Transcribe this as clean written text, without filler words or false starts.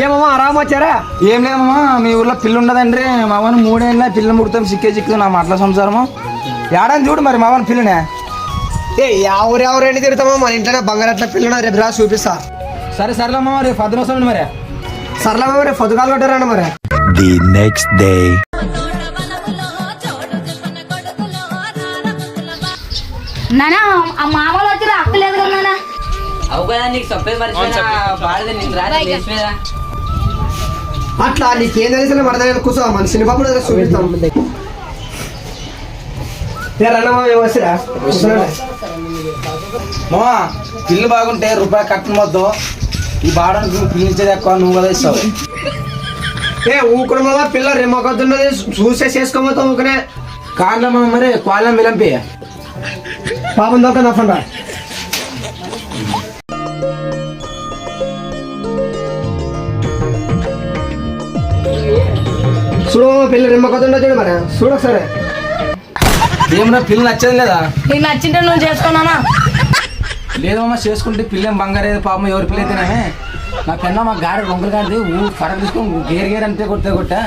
ఏమమ్మా ఆరామ వచ్చారా? ఏం లేదమ్మా, మీ ఊర్లో పిల్లు ఉండదండి. మామని 3 ఏళ్ళ పిల్లలు ముడతాం చిక్కు నా మాటల సంసారము ఏడాది చూడు మరి మామని పిల్లనే. ఎవరెవరైనా తిడతామో మన ఇంట్లో బంగారట్ల పిల్లలు రేపు రా చూపిస్తా. సరే సరేలమ్మా, రేపు 10 వస్తామండి మరి. సర్లమ్మా రేపు పొద్దుగాలు కొట్టారండి మరి. The next day. నానా ఆ మామూలు వచ్చి అక్కలేదు కదా నాన్న. అట్లా నీకేం తెలిసిన మరద కూర్చో మనిషిని పాపడు చూపిస్తాం. మామా పిల్లు బాగుంటే రూపాయి కట్టను మొత్తం. ఈ బాడానికి పిల్లి ఇచ్చేది ఎక్కువ, నువ్వు కదా ఇస్తావు. ఊకుడు మామ పిల్ల రెమ్మకొద్దున్నది చూసే చేసుకోబోతాం ఊకనే కాళ్ళమ్మ మరి కోళ్ళం మిలంపి పాపం దొక్క నఫండా. చూడు పిల్ల రెమ్మకొద్దున్న చూడు మరి చూడు ఒకసారి. ఏమన్నా పిల్లి నచ్చదు లేదా? నీకు నచ్చింటే నువ్వు చేసుకున్నానా? లేదమ్మా చేసుకుంటే పిల్లేం బంగారు పాపం ఎవరి పిల్ల అయితేనే. నా పెన్న మా గాడి రొంగులు గాడిది ఫరక్ తీసుకొని గేర్ గేర్ అంతే కొట్టే కొట్టా.